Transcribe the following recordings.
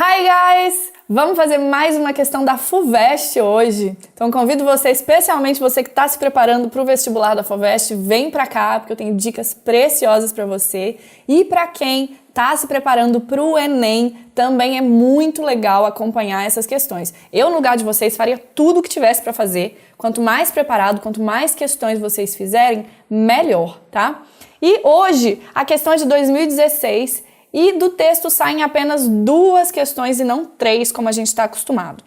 Hi guys! Vamos fazer mais uma questão da FUVEST hoje. Então convido você, especialmente você que está se preparando para o vestibular da FUVEST, vem para cá porque eu tenho dicas preciosas para você. E para quem está se preparando para o Enem, também é muito legal acompanhar essas questões. Eu, no lugar de vocês, faria tudo o que tivesse para fazer. Quanto mais preparado, quanto mais questões vocês fizerem, melhor, tá? E hoje, a questão é de 2016 e do texto saem apenas 2 questões e não 3, como a gente está acostumado.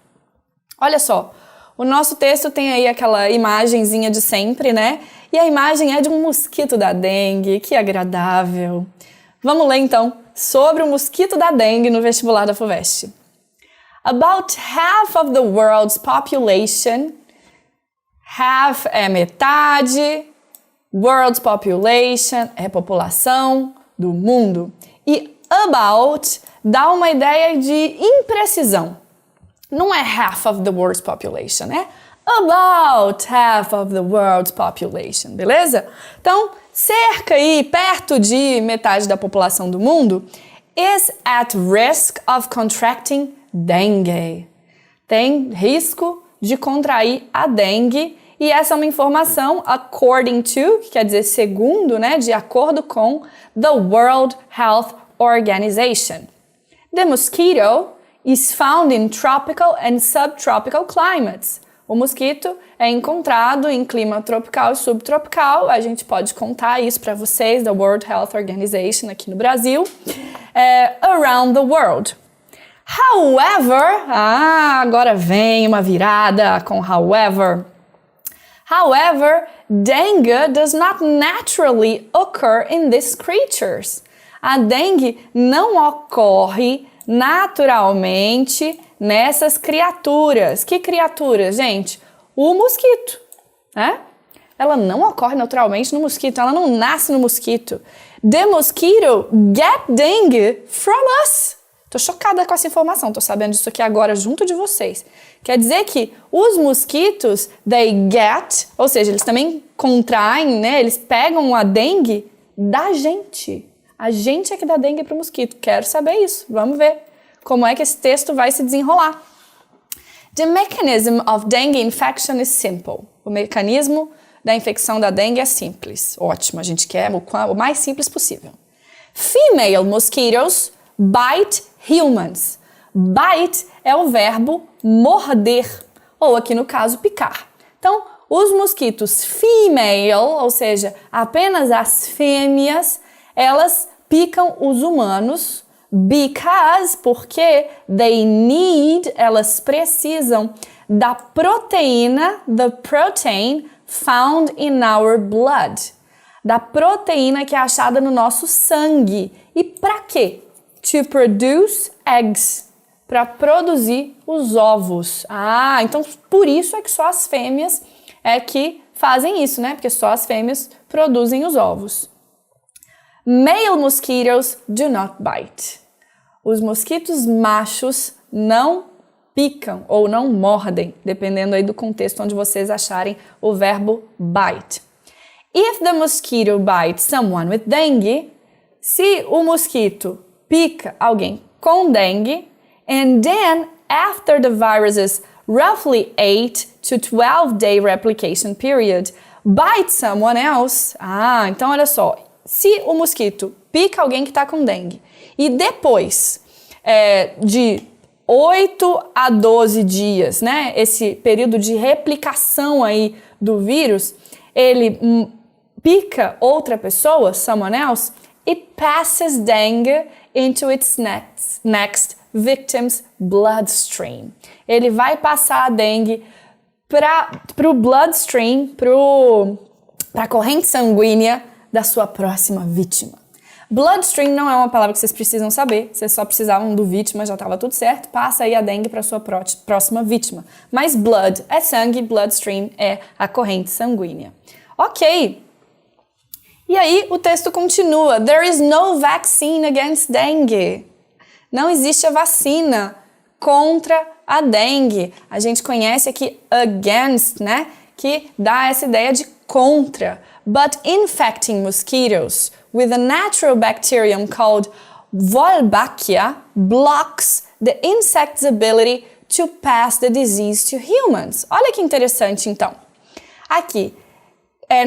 Olha só, o nosso texto tem aí aquela imagenzinha de sempre, né? E a imagem é de um mosquito da dengue, que agradável. Vamos ler então sobre o mosquito da dengue no vestibular da FUVEST. About half of the world's population, half é metade, world's population é população do mundo. E about dá uma ideia de imprecisão. Não é half of the world's population, é about half of the world's population, beleza? Então, cerca aí, perto de metade da população do mundo, is at risk of contracting dengue. Tem risco de contrair a dengue. E essa é uma informação according to, que quer dizer segundo, né, de acordo com the World Health Organization. The mosquito is found in tropical and subtropical climates. O mosquito é encontrado em clima tropical e subtropical. A gente pode contar isso para vocês, da World Health Organization aqui no Brasil. Around the world. However, agora vem uma virada com however. However, dengue does not naturally occur in these creatures. A dengue não ocorre naturalmente nessas criaturas. Que criaturas, gente? O mosquito, né? Ela não ocorre naturalmente no mosquito, ela não nasce no mosquito. The mosquito get dengue from us. Tô chocada com essa informação, tô sabendo disso aqui agora junto de vocês. Quer dizer que os mosquitos, they get, ou seja, eles também contraem, né? Eles pegam a dengue da gente. A gente é que dá dengue pro mosquito. Quero saber isso. Vamos ver como é que esse texto vai se desenrolar. The mechanism of dengue infection is simple. O mecanismo da infecção da dengue é simples. Ótimo, a gente quer o mais simples possível. Female mosquitoes bite humans. Bite é o verbo morder, ou aqui no caso picar. Então, os mosquitos female, ou seja, apenas as fêmeas, elas picam os humanos porque they need, elas precisam da proteína, the protein found in our blood. Da proteína que é achada no nosso sangue. E para quê? To produce eggs. Para produzir os ovos. Então por isso é que só as fêmeas é que fazem isso, né? Porque só as fêmeas produzem os ovos. Male mosquitoes do not bite. Os mosquitos machos não picam ou não mordem, dependendo aí do contexto onde vocês acharem o verbo bite. If the mosquito bites someone with dengue, se o mosquito pica alguém com dengue, and then after the virus's roughly 8 to 12-day replication period, bite someone else. Então olha só, se o mosquito pica alguém que está com dengue e depois de 8 a 12 dias, né, esse período de replicação aí do vírus, ele pica outra pessoa, someone else, it passes dengue into its next victim's bloodstream. Ele vai passar a dengue para o bloodstream, para a corrente sanguínea da sua próxima vítima. Bloodstream não é uma palavra que vocês precisam saber, vocês só precisavam do vítima, já estava tudo certo, passa aí a dengue para a sua próxima vítima. Mas blood é sangue, bloodstream é a corrente sanguínea. Ok. E aí o texto continua. There is no vaccine against dengue. Não existe a vacina contra a dengue. A gente conhece aqui against, né? Que dá essa ideia de contra. But infecting mosquitoes with a natural bacterium called Wolbachia blocks the insect's ability to pass the disease to humans. Olha que interessante, então. Aqui,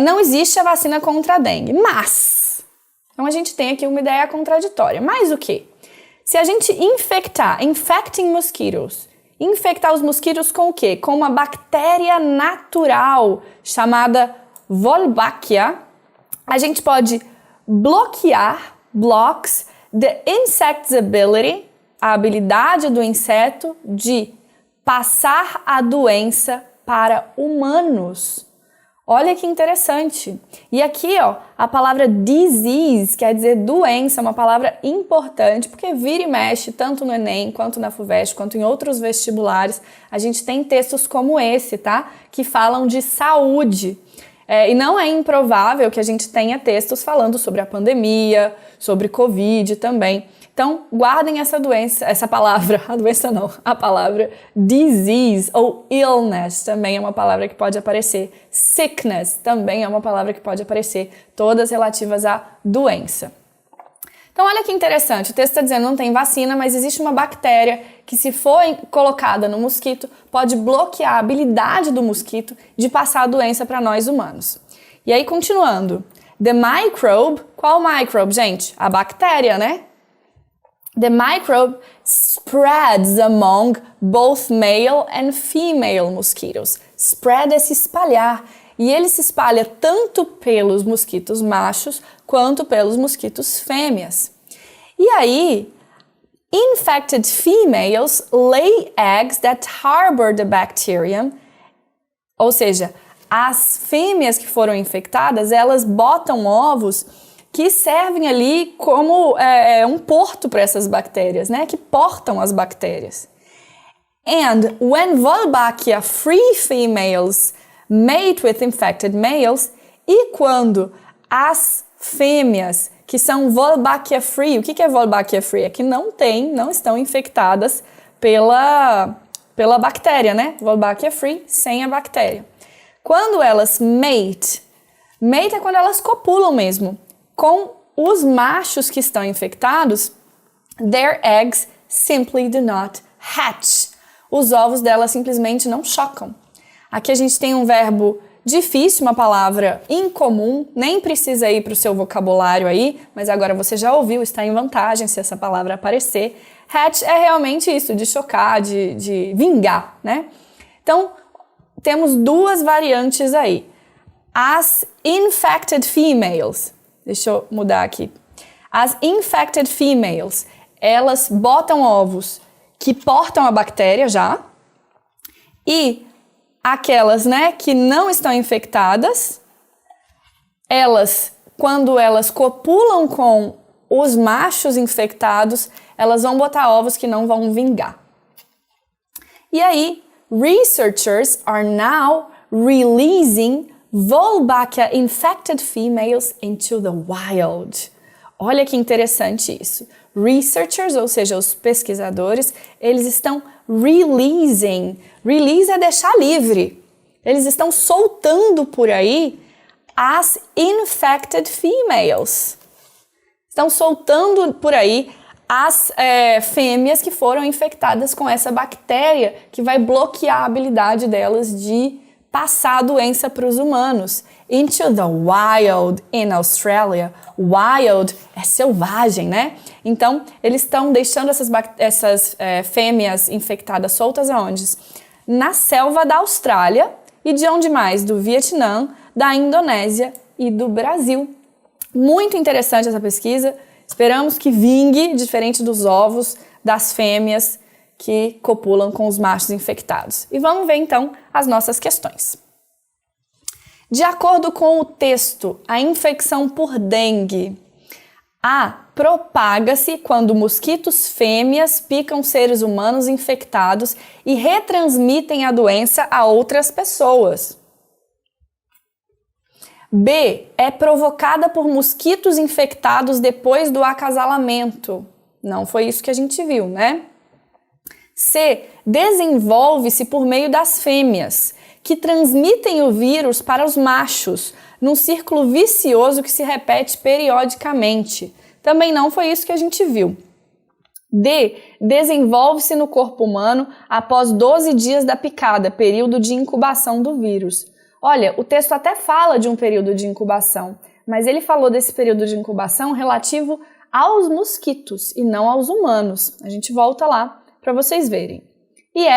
não existe a vacina contra a dengue, mas... Então, a gente tem aqui uma ideia contraditória. Mas o quê? Se a gente infecting mosquitoes, infectar os mosquitos com o quê? Com uma bactéria natural chamada Wolbachia, a gente pode blocks the insect's ability, a habilidade do inseto de passar a doença para humanos. Olha que interessante. E aqui, ó, a palavra disease quer dizer doença, uma palavra importante, porque vira e mexe, tanto no Enem, quanto na FUVEST, quanto em outros vestibulares, a gente tem textos como esse, tá? Que falam de saúde. E não é improvável que a gente tenha textos falando sobre a pandemia, sobre Covid também. Então, guardem essa palavra, a doença não, a palavra disease ou illness também é uma palavra que pode aparecer. Sickness também é uma palavra que pode aparecer, todas relativas à doença. Então, olha que interessante, o texto está dizendo não tem vacina, mas existe uma bactéria que, se for colocada no mosquito, pode bloquear a habilidade do mosquito de passar a doença para nós humanos. E aí, continuando, the microbe, qual microbe, gente? A bactéria, né? The microbe spreads among both male and female mosquitoes. Spread é se espalhar. E ele se espalha tanto pelos mosquitos machos quanto pelos mosquitos fêmeas. E aí, infected females lay eggs that harbor the bacterium. Ou seja, as fêmeas que foram infectadas, elas botam ovos que servem ali como um porto para essas bactérias, né? Que portam as bactérias. And when Wolbachia-free females mate with infected males, e quando as fêmeas que são Wolbachia-free, o que é Wolbachia-free? É que não estão infectadas pela bactéria, né? Wolbachia-free, sem a bactéria. Quando elas mate é quando elas copulam mesmo. Com os machos que estão infectados, their eggs simply do not hatch. Os ovos delas simplesmente não chocam. Aqui a gente tem um verbo difícil, uma palavra incomum, nem precisa ir para o seu vocabulário aí, mas agora você já ouviu, está em vantagem se essa palavra aparecer. Hatch é realmente isso, de chocar, de vingar, né? Então, temos duas variantes aí. As infected females... Deixa eu mudar aqui. As infected females, elas botam ovos que portam a bactéria já. E aquelas, né, que não estão infectadas, quando elas copulam com os machos infectados, elas vão botar ovos que não vão vingar. E aí, researchers are now releasing Wolbachia-infected females into the wild. Olha que interessante isso. Researchers, ou seja, os pesquisadores, eles estão releasing. Release é deixar livre. Eles estão soltando por aí as infected females. Estão soltando por aí as fêmeas que foram infectadas com essa bactéria que vai bloquear a habilidade delas de passar a doença para os humanos. Into the wild in Australia. Wild é selvagem, né? Então, eles estão deixando essas fêmeas infectadas soltas aonde? Na selva da Austrália e de onde mais? Do Vietnã, da Indonésia e do Brasil. Muito interessante essa pesquisa. Esperamos que vingue, diferente dos ovos das fêmeas que copulam com os machos infectados. E vamos ver então as nossas questões. De acordo com o texto, a infecção por dengue propaga-se quando mosquitos fêmeas picam seres humanos infectados e retransmitem a doença a outras pessoas. B. É provocada por mosquitos infectados depois do acasalamento. Não foi isso que a gente viu, né? C. Desenvolve-se por meio das fêmeas, que transmitem o vírus para os machos, num círculo vicioso que se repete periodicamente. Também não foi isso que a gente viu. D. Desenvolve-se no corpo humano após 12 dias da picada, período de incubação do vírus. Olha, o texto até fala de um período de incubação, mas ele falou desse período de incubação relativo aos mosquitos e não aos humanos. A gente volta lá para vocês verem. E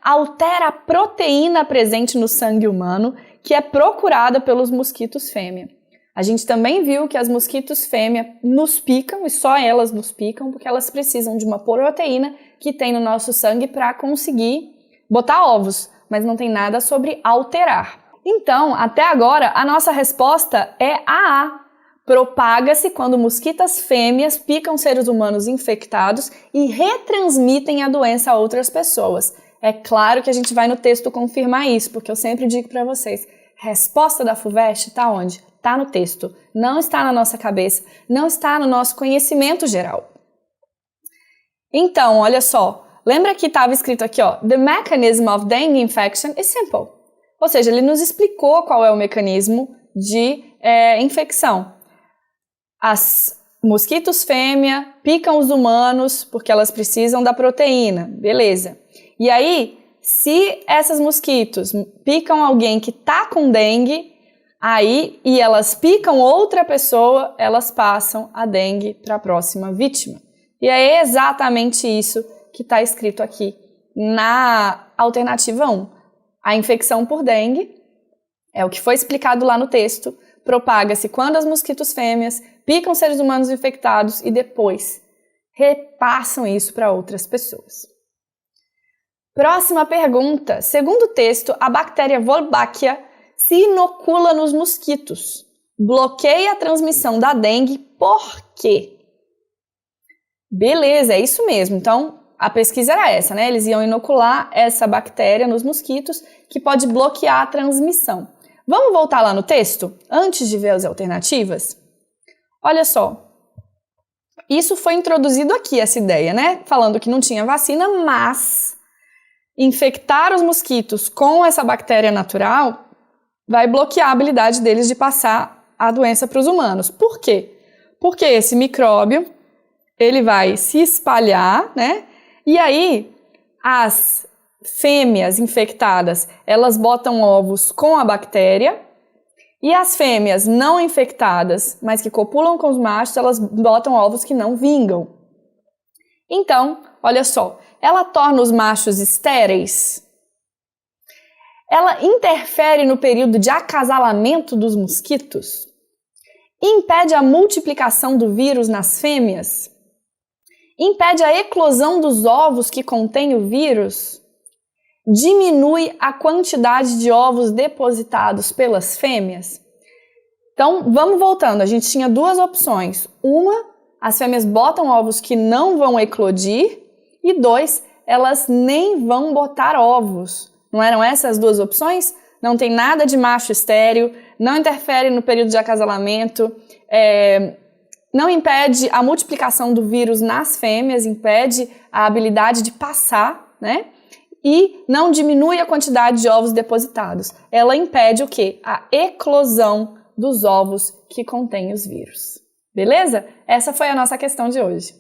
altera a proteína presente no sangue humano, que é procurada pelos mosquitos fêmea. A gente também viu que as mosquitos fêmea nos picam, e só elas nos picam, porque elas precisam de uma proteína que tem no nosso sangue para conseguir botar ovos, mas não tem nada sobre alterar. Então, até agora, a nossa resposta é a A. Propaga-se quando mosquitas fêmeas picam seres humanos infectados e retransmitem a doença a outras pessoas. É claro que a gente vai no texto confirmar isso, porque eu sempre digo para vocês, resposta da FUVEST está onde? Está no texto, não está na nossa cabeça, não está no nosso conhecimento geral. Então, olha só, lembra que estava escrito aqui, ó, The mechanism of dengue infection is simple. Ou seja, ele nos explicou qual é o mecanismo de infecção. As mosquitos fêmea picam os humanos porque elas precisam da proteína, beleza. E aí, se essas mosquitos picam alguém que está com dengue, e elas picam outra pessoa, elas passam a dengue para a próxima vítima. E é exatamente isso que está escrito aqui na alternativa 1. A infecção por dengue, é o que foi explicado lá no texto, propaga-se quando as mosquitos fêmeas picam seres humanos infectados e depois repassam isso para outras pessoas. Próxima pergunta. Segundo o texto, a bactéria Wolbachia se inocula nos mosquitos. Bloqueia a transmissão da dengue por quê? Beleza, é isso mesmo. Então, a pesquisa era essa, né? Eles iam inocular essa bactéria nos mosquitos que pode bloquear a transmissão. Vamos voltar lá no texto, antes de ver as alternativas? Olha só. Isso foi introduzido aqui, essa ideia, né? Falando que não tinha vacina, mas infectar os mosquitos com essa bactéria natural vai bloquear a habilidade deles de passar a doença para os humanos. Por quê? Porque esse micróbio, ele vai se espalhar, né? E aí, as fêmeas infectadas, elas botam ovos com a bactéria, e as fêmeas não infectadas, mas que copulam com os machos, elas botam ovos que não vingam. Então, olha só, ela torna os machos estéreis. Ela interfere no período de acasalamento dos mosquitos? Impede a multiplicação do vírus nas fêmeas? Impede a eclosão dos ovos que contêm o vírus? Diminui a quantidade de ovos depositados pelas fêmeas? Então, vamos voltando. A gente tinha duas opções. Uma, as fêmeas botam ovos que não vão eclodir. E 2, elas nem vão botar ovos. Não eram essas as duas opções? Não tem nada de macho estéril, não interfere no período de acasalamento, não impede a multiplicação do vírus nas fêmeas, impede a habilidade de passar, né? E não diminui a quantidade de ovos depositados. Ela impede o quê? A eclosão dos ovos que contêm os vírus. Beleza? Essa foi a nossa questão de hoje.